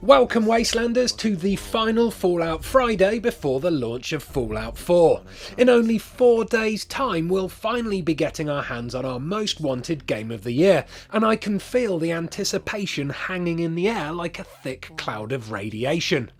Welcome Wastelanders to the final Fallout Friday before the launch of Fallout 4. In only 4 days' time we'll finally be getting our hands on our most wanted game of the year, and I can feel the anticipation hanging in the air like a thick cloud of radiation.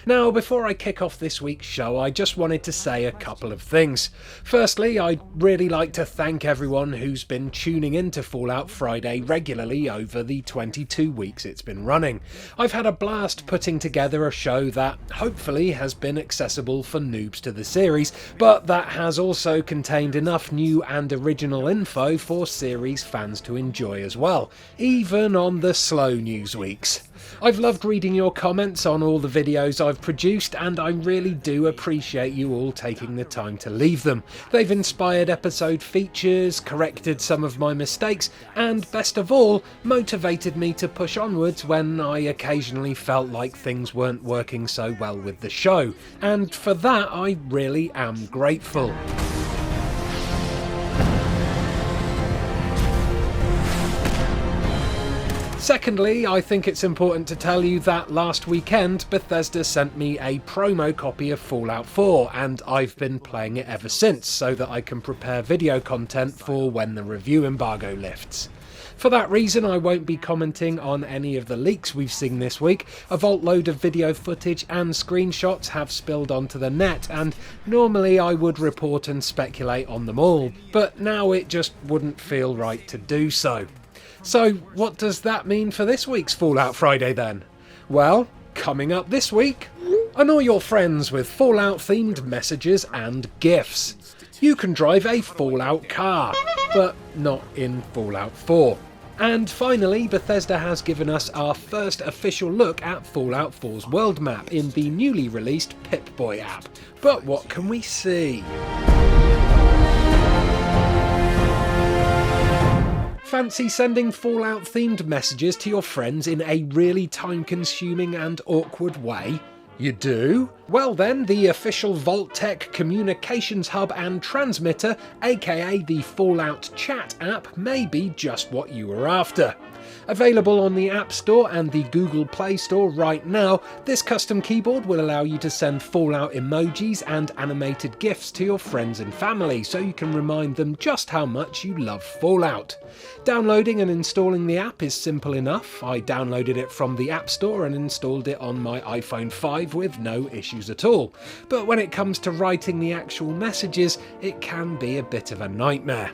Now, before I kick off this week's show, I just wanted to say a couple of things. Firstly, I'd really like to thank everyone who's been tuning into Fallout Friday regularly over the 22 weeks it's been running. I've had a blast putting together a show that hopefully has been accessible for noobs to the series, but that has also contained enough new and original info for series fans to enjoy as well, even on the slow news weeks. I've loved reading your comments on all the videos I've produced, and I really do appreciate you all taking the time to leave them. They've inspired episode features, corrected some of my mistakes, and best of all, motivated me to push onwards when I occasionally felt like things weren't working so well with the show, and for that I really am grateful. Secondly, I think it's important to tell you that last weekend Bethesda sent me a promo copy of Fallout 4, and I've been playing it ever since so that I can prepare video content for when the review embargo lifts. For that reason, I won't be commenting on any of the leaks we've seen this week. A vault load of video footage and screenshots have spilled onto the net, and normally I would report and speculate on them all, but now it just wouldn't feel right to do so. So what does that mean for this week's Fallout Friday then? Well, coming up this week, annoy your friends with Fallout themed messages and gifs. You can drive a Fallout car, but not in Fallout 4. And finally, Bethesda has given us our first official look at Fallout 4's world map in the newly released Pip-Boy app. But what can we see? Fancy sending Fallout-themed messages to your friends in a really time-consuming and awkward way? You do? Well then, the official Vault-Tec communications hub and transmitter, aka the Fallout Chat app, may be just what you were after. Available on the App Store and the Google Play Store right now, this custom keyboard will allow you to send Fallout emojis and animated GIFs to your friends and family, so you can remind them just how much you love Fallout. Downloading and installing the app is simple enough. I downloaded it from the App Store and installed it on my iPhone 5 with no issues at all. But when it comes to writing the actual messages, it can be a bit of a nightmare.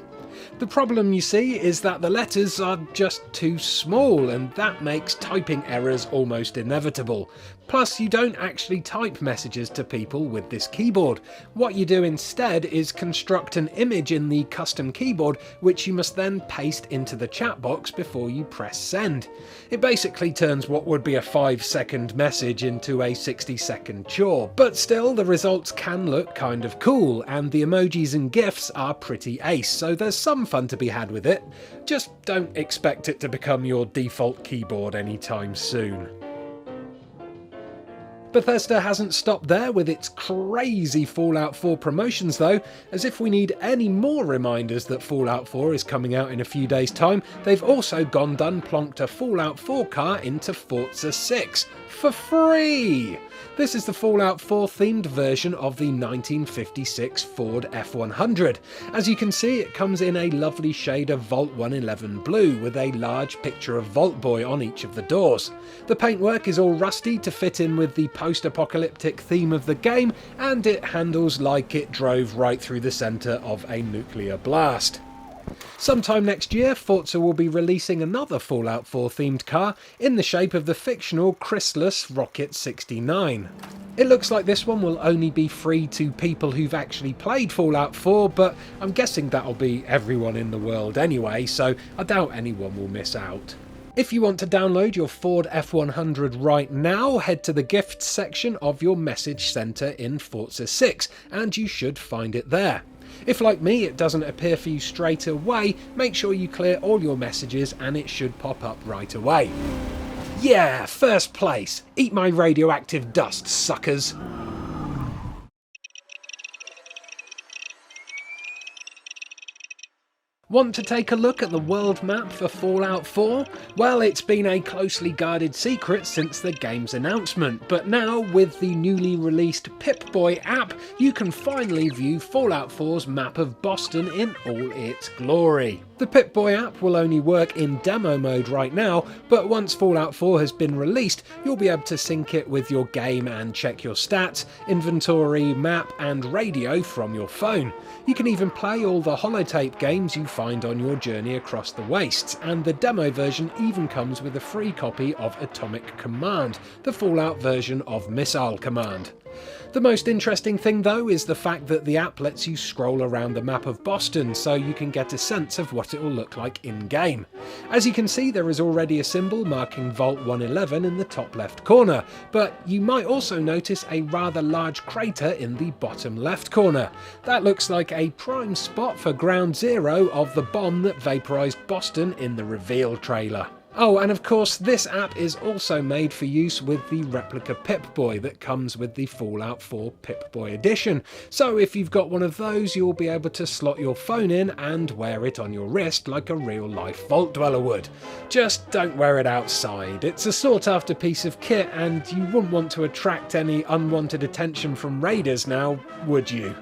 The problem, you see, is that the letters are just too small, and that makes typing errors almost inevitable. Plus, you don't actually type messages to people with this keyboard. What you do instead is construct an image in the custom keyboard, which you must then paste into the chat box before you press send. It basically turns what would be a 5-second message into a 60-second chore, but still the results can look kind of cool, and the emojis and GIFs are pretty ace, so there's some fun to be had with it. Just don't expect it to become your default keyboard anytime soon. Bethesda hasn't stopped there with its crazy Fallout 4 promotions though, as if we need any more reminders that Fallout 4 is coming out in a few days' time, they've also plonked a Fallout 4 car into Forza 6 for free! This is the Fallout 4 themed version of the 1956 Ford F100. As you can see, it comes in a lovely shade of Vault 111 blue with a large picture of Vault Boy on each of the doors. The paintwork is all rusty to fit in with the post-apocalyptic theme of the game, and it handles like it drove right through the centre of a nuclear blast. Sometime next year, Forza will be releasing another Fallout 4 themed car in the shape of the fictional Chrysalis Rocket 69. It looks like this one will only be free to people who've actually played Fallout 4, but I'm guessing that'll be everyone in the world anyway, so I doubt anyone will miss out. If you want to download your Ford F100 right now, head to the gifts section of your message centre in Forza 6, and you should find it there. If, like me, it doesn't appear for you straight away, make sure you clear all your messages and it should pop up right away. Yeah, first place! Eat my radioactive dust, suckers! Want to take a look at the world map for Fallout 4? Well, it's been a closely guarded secret since the game's announcement, but now with the newly released Pip-Boy app, you can finally view Fallout 4's map of Boston in all its glory. The Pip-Boy app will only work in demo mode right now, but once Fallout 4 has been released, you'll be able to sync it with your game and check your stats, inventory, map and radio from your phone. You can even play all the holotape games you find on your journey across the wastes, and the demo version even comes with a free copy of Atomic Command, the Fallout version of Missile Command. The most interesting thing though is the fact that the app lets you scroll around the map of Boston so you can get a sense of what it will look like in-game. As you can see, there is already a symbol marking Vault 111 in the top left corner, but you might also notice a rather large crater in the bottom left corner. That looks like a prime spot for ground zero of the bomb that vaporized Boston in the reveal trailer. Oh, and of course this app is also made for use with the replica Pip-Boy that comes with the Fallout 4 Pip-Boy edition. So if you've got one of those, you'll be able to slot your phone in and wear it on your wrist like a real-life Vault Dweller would. Just don't wear it outside. It's a sought-after piece of kit and you wouldn't want to attract any unwanted attention from raiders now, would you?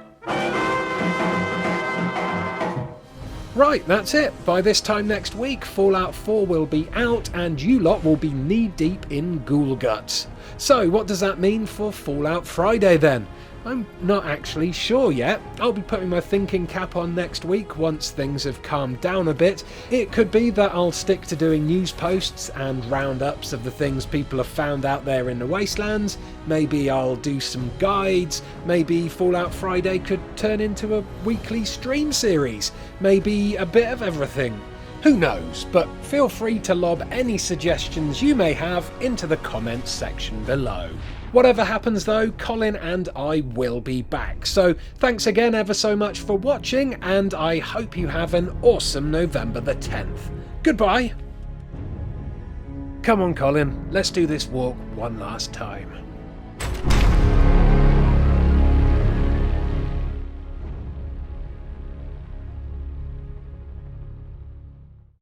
Right, that's it. By this time next week, Fallout 4 will be out and you lot will be knee-deep in ghoul guts. So what does that mean for Fallout Friday then? I'm not actually sure yet. I'll be putting my thinking cap on next week once things have calmed down a bit. It could be that I'll stick to doing news posts and roundups of the things people have found out there in the wastelands. Maybe I'll do some guides. Maybe Fallout Friday could turn into a weekly stream series. Maybe a bit of everything. Who knows, but feel free to lob any suggestions you may have into the comments section below. Whatever happens though, Colin and I will be back, so thanks again ever so much for watching, and I hope you have an awesome November the 10th. Goodbye! Come on Colin, let's do this walk one last time.